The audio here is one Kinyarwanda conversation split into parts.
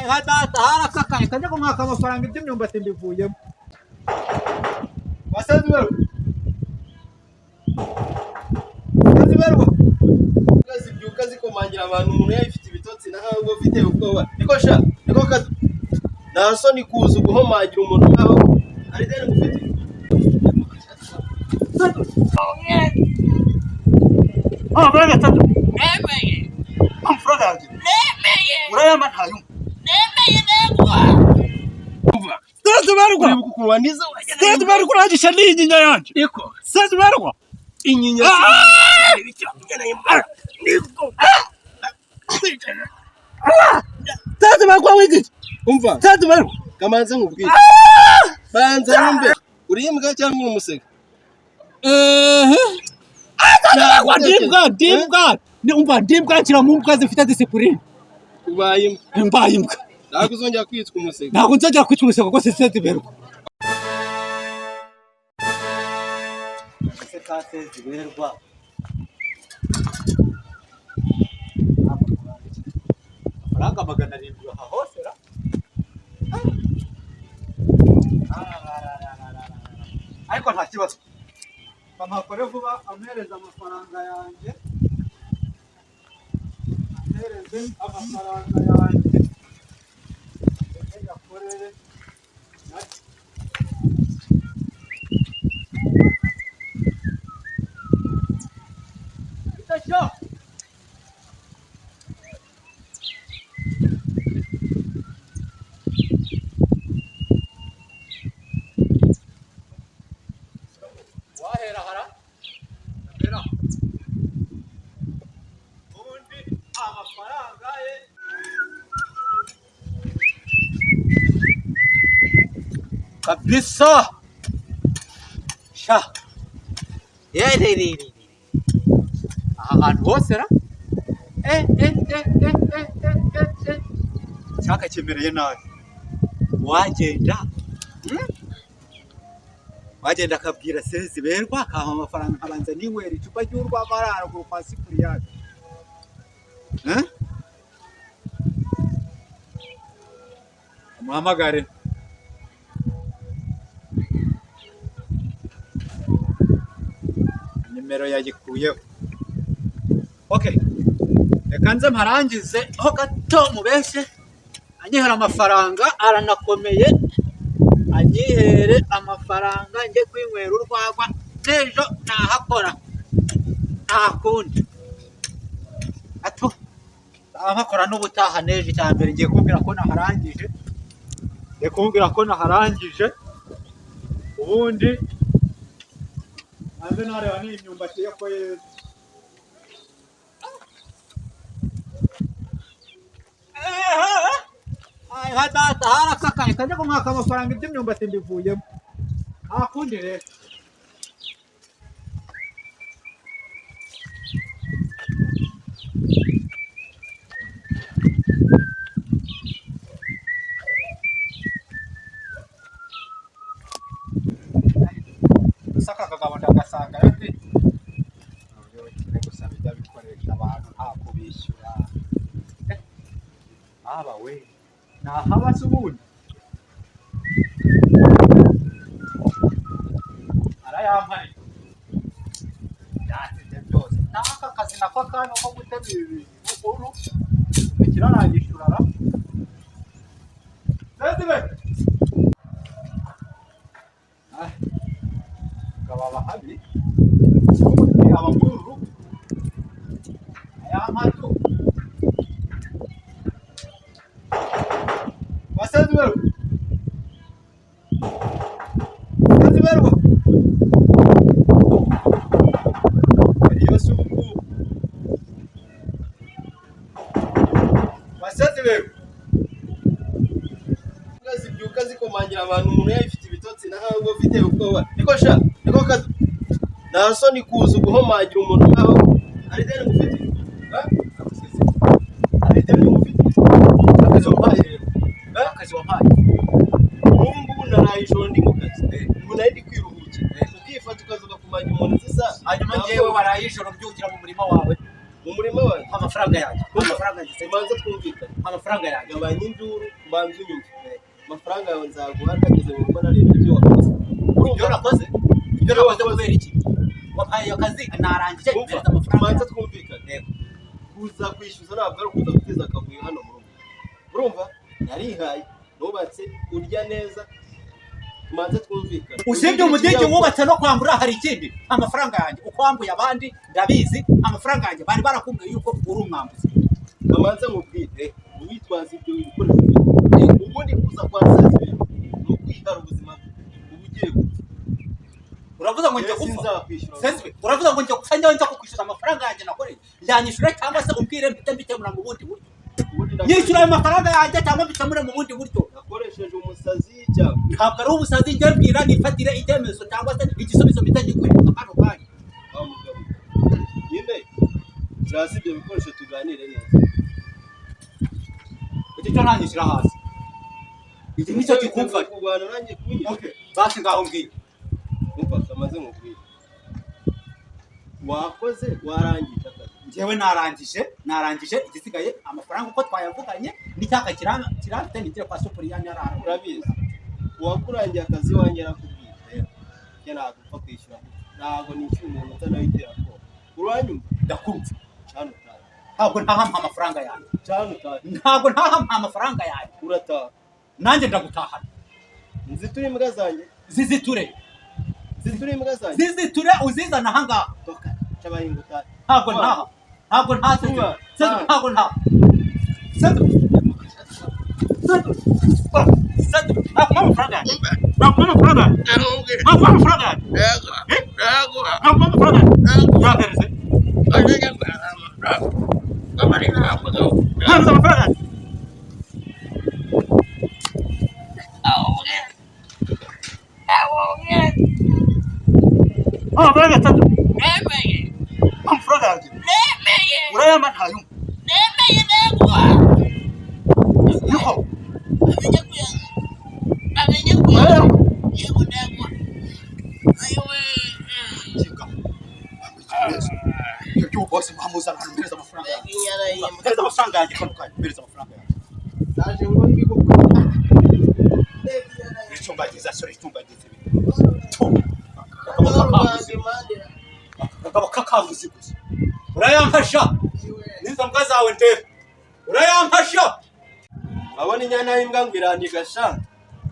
Data harakakaye kajya ko mwaka amafaranga iby'imyumbati mbivuyemo. Wasazi wewe. Wasazi wewe. Kazi byuka zikomangira abantu umuntu yafite ibitotsi naho ufite ubwoba. Niko sha, niko kazi. Naso ni kuza guhomagira umuntu naho ari deni gufite. Bwana tatu. Nemeye. Amfrada aje. Nemeye. Urayama ntayo. Nemeye negwa. Sasa barugwa. Uri kukurwaniza. Sasa barugwa hagisha n'inyinya yanje. Iko. Sasa barugwa. Inyinya. Ibiki ngena yimara. Niko. Sasa barugwa wiki. Umva. Sasa barugwa. Kamanze nkubwire. Banza numbe. Uri imbwa cyangwa umusega? Dimbwa. Ni umva dimbwa kira mu mbwa zifite discipline. Ubaye Mbaye imbwa. ntabwo uzongera kwitwa umusega. Ntabwo nzongera kwitwa umusega kuko sisete berwa. Sisete ziberwa. Amafaranga 700 aha hose ra. Ariko nta kibazo. Bamakore vuba amereza amafaranga yanjye. Amereze amafaranga yanjye. Yakorere. Itacho. Wahera hara. Nabera. Ubundi amafaranga ye. Kabisa. Sha. Yererere. Ahantu hose ra. Chaka chemereye nawe. Wagenda. Wagenda akabwira sezi berwa akaha amafaranga nkabanza n'inywera icupa ry'urwa barara ku kwasi kuri yaje. Muhamagare. Nimero yagikuyeho. Okay. Reka nze mparangize ho gato mubeshe. Anyihera amafaranga aranakomeye. Anyihere amafaranga nje kwinywera urwagwa nejo nahakora. Ntakundi. Ato. Abakora n'ubutaha neje cyambere ngiye kumbwira ko naharangije. Kumbwira ko naharangije. Ubundi anze nareba ni imyumbati yako yeze. Data harakakaye kajya ko mwaka amafaranga iby'imyumbati mbivuyemo. Ntakundi rero. Saka kagabanda gasanga yati. Nabyo gusa bijya bikoresha abantu nta kubishyura. Aba we. Nahaba subundi. Arayampaye. Yatse byose. Naka kazi nako kano ko gutegura ibintu ukuru. Ikirarangishura ra. Sezime. Kababa habi. Ubundi abamuru. Ayampatu. Wasazi wewe. Wasazi wewe. Yesu Mungu. Wasazi wewe. Kazi byuka zikomangira abantu umuntu yafite ibitotsi naho ufite ubwoba. Niko sha, niko kazi. Naso ni kuza guhomagira umuntu naho ari deni gufite. Ari deni gufite. Akazi wampaye. Akazi wampaye. Ubu narayijoro ndi mu kazi. Ubu nari ndi kwiruhukira. Ukifata ukazuka kumanya umuntu zisa. Hanyuma ngewe warayijoro byukira mu murima wawe. Mu murima wawe. amafaranga yanjye. Amafaranga yanjye. Umanza twumvikane. Amafaranga yanjye. Gabanya induru ubanza unyumve. Amafaranga yawe nzaguha ntageze mu rugo narebye ibyo wakoze. Ibyo nakoze? Ibyo nakoze kubera iki? Wampaye akazi narangije mpereza amafaranga. Umanza twumvikane. Kuza kwishyuza ntabwo ari ukuza guteza akavuyo hano mu rugo. Urumva? Narihaye, nubatse, urya neza. Umanza twumvikane. Usibye umudigi wubatse no kwambura hari ikindi. Amafaranga yanjye uko wambuye abandi ndabizi. Amafaranga yanjye bari barakubwiye yuko uri umwambuzi. Kamanza nkubwire witwaza ibyo bikoresho. Ubundi kuza kwa Sezibera no kwihara ubuzima ubugiye gupfa. Uravuga ngo njye gupfa. Sezibera uravuga ngo njye gupfa njye kukwishyura amafaranga yanjye nakoreye. Yanyishyura cyangwa se umbwire mbikemura mu bundi buryo. Nyishyura ayo mafaranga yanjye cyangwa mbikemure mu bundi buryo. Nakoresheje umusazi cyangwa ntabwo ari ubusazi njye mbwira nifatire icyemezo cyangwa se igisubizo bitagikoresha hano kanya. Mugabo nyine turasi ibyo bikoresho tuganire neza. Icyo ntanyishyira hasi. Iki nicyo kikumva kurwana nanjye kunyira. Okay, basi ngaho mbwira. Umva kamaze nkubwira. Wakoze warangije akazi. Njyewe narangije igisigaye amafaranga uko twayavuganye n'icyaka kirafite nitire kwa Superiya nyarara. Urabizi. Wakurangiye akazi wanjye nakubwiye. Njye ntabwo upfa kwishyura. Ntabwo nishyura umuntu utanayitera ko. Uranyumva? Ndakumva. Cyane cyane. Ntabwo ntahampa amafaranga yanjye. Cyane cyane. Ntabwo ntahampa amafaranga yanjye. Urataha. Nanjye ndagutahana. Nziture imbwa zanjye. Ziziture. Ziziture imbwa zanjye. Ziziture uzizana aha ngaha. Toka. Chabahinguta. Ntabwo ntaha. Ntabwo ntaha. Ntabwo ntaha. Ntabwo amafaranga yanjye. Ntabwo amafaranga yanjye. Ntabwo amafaranga yanjye. Ntabwo amafaranga yanjye. Yahereze. Ntabwo amafaranga yanjye. Amafaranga atatu. Amafaranga yanjye. Urayama ntayumva. Yuko. Bose mpamuzana hano mpereza amafaranga yanjye. Mpereza amafaranga yanjye kano kanya. Mpereza amafaranga yanjye. Naje ngo ngikuko. Icyumbagiza sore icyumbagiza. Akaba kakavuze gusa. Urayampasha. Nizo mbwa zawe ndebe. Urayampasha. Abona inyana y'imbwa ngo irandiga sha.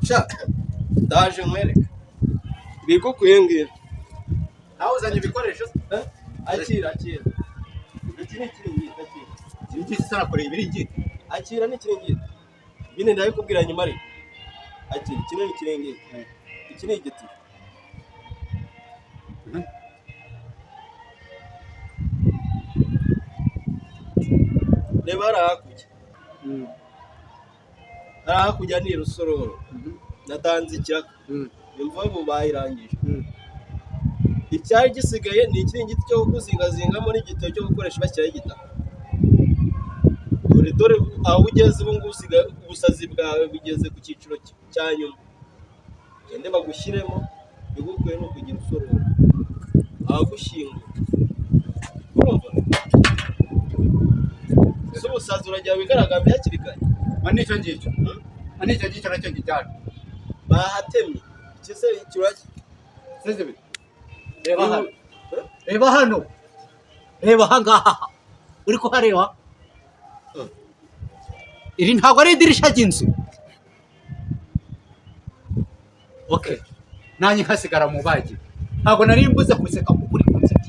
Sha. Ndaje nkwereka. Bigukuye ngira. Nawe uzanye ibikoresho. Akira. Iki ni kiringiti akira. Kiringiti sana kore ibiringiti. Akira ni kiringiti. Bine ndabikubwira nyuma ari. Akira iki ni kiringiti. Iki ni igiti. Reba hakurya. Hakurya ni Rusororo. Natanze icyaka. Imva ubu bayirangije. Icyari gisigaye ni ikiringiti cyo kuzingazingamo n'igito cyo gukoresha bashyiraho igitaka. Dore aho ugeze ubu ngubu usigaye ubusazi bwawe bugeze ku cyiciro cya nyuma. Gende bagushyiremo bigukuye no kugira usororo. Ahagushyingura. Urumva? Ubusazi urajya wigaragambye hakiri kare. Manicyo ngicyo. Manicyo ngicyo nacyo gitari. Bahatemye. Ikise ikiraki. Sezibera. Reba hano. Reba hano. Reba hangaha. Uri kuhareba? Iri ntabwo ari idirisha ry'inzu. Okay. Nanjye nkasigara mu bagi. Ntabwo nari mbuze kubiseka kuko uri kunseka.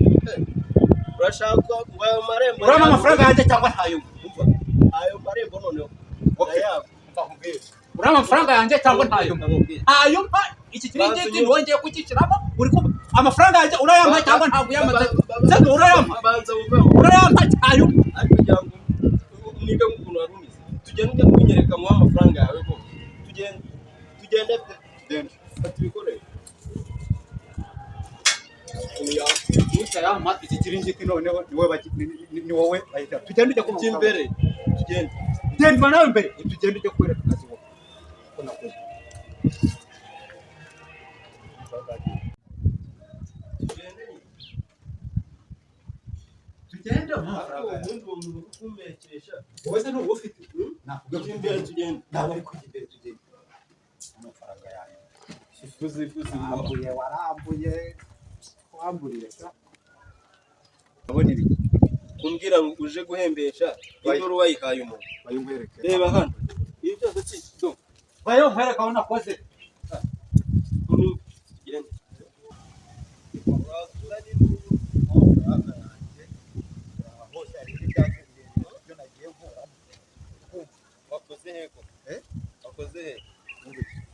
Urashaka ngo ayo marembo. Urama amafaranga yanjye cyangwa ntayo? Ayo marembo noneho. Okay. Urama amafaranga yanjye cyangwa ntayo? Ayo mpa iki kiringiti wongeye kukishyiramo uri kuba amafaranga yanjye urayampa cyangwa ntabwo yamaze. Seze urayampa. Urayampa ayo. Ariko kugira ngo niga ukuntu warumize. Tugende kunyereka mu amafaranga yawe ko. Tugende tubikore. Nutayampa iki kiringiti noneho ni wowe bahita. Tugende ujye kumva imbere. Tugende. Genda nawe imbere. Tugende ujye kwereka akazi wowe. tugende ubundi umuntu ukumekeresha wowe se n'uwo ufite nakubwira imbere tugende ntabwo ari kujya imbere tugende amafaranga yawe fuzi warambuye wamburiye sa abona ibiki kumbwira ngo uje guhembesha induru wayihaye umuntu bayumwereke reba hano ibi byose si bayo nkwereka aho nakoze tugende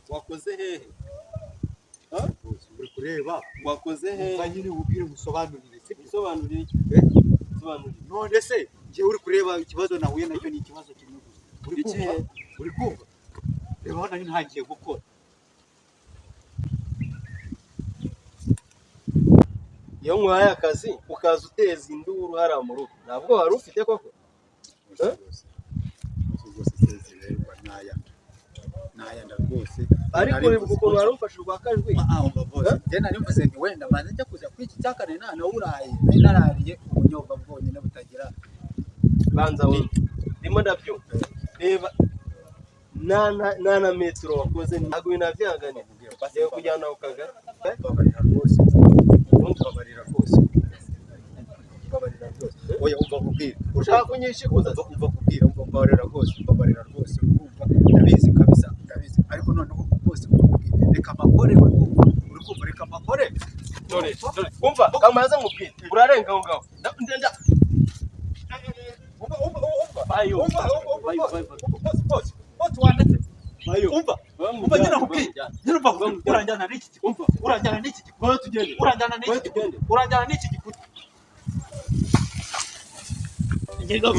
wakoze hehe uri kureba wakoze hehe nyine ubwire musobanurire bisobanurire sobanurire none se njye uri kureba ikibazo nahuye nacyo ni ikibazo kimwe gusa uri kumva reba hano ntangiye gukora iyo nkwaye akazi ukaza uteza induru hariya mu rugo ntabwo wari ufite koko nayanda rwose ariko uribuka ukuntu wari umfashe urwa kajwi njye nari mvuze nti wenda maze njya kuza kuri iki cyakane nana uraye narariye ubunyobwa bwonyine butagira banza we ndimo ndabyumva reba nana metero wakoze ntabwo binavyanganira basiye kujyana ku kagari babarira rwose babarira rwose oya umva kubwira ushaka kunyishikuza umva kubwira umva babarira rwose urumva ndabizi kabisa ndabizi ariko noneho rwose reka amakore uri kumva reka amakore dore umva kamaze mubwira urarenga aho ngaho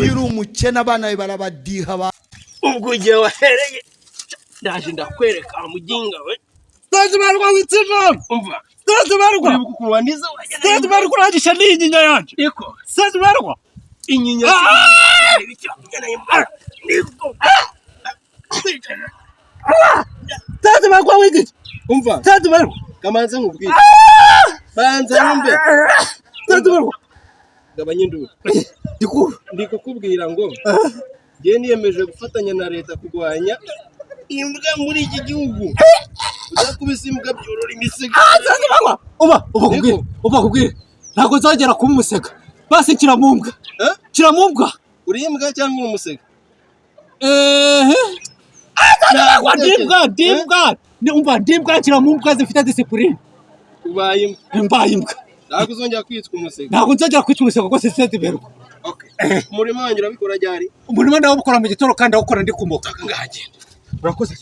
iyo uri umukene abana be barabadiha ubwo ugiye wahereye ndaje ndakwereka muginga we Sasa barwa witsira umva Sasa barwa kuwandiza Sasa barwa ragisha n'inyinya yanje iko Sasa barwa inyinya ibicyo ngena imara niko Sasa barwa wigiti umva Sasa barwa kamanze nkubwira banza numbe Sasa barwa gabanye nduru ndikukubwira ngo ngiye niyemeje gufatanya na leta kurwanya imbwa muri iki gihugu udakubise imbwa byorora imisega uba kubwire ntabwo nzagera kuba umusega basi kiramumbwa uri imbwa cyangwa umusega ndimbwa kiramumbwa zifite disipurine mbaye imbwa ntabwo uzongera kwitwa umusega ntabwo nzagera kwitwa umusega rwose sentiberwa umurimo wanjye urabikora ryari umurimo ndawukora mu gitoro kandi ndawukora ndi kumuka ngahagenda urakoze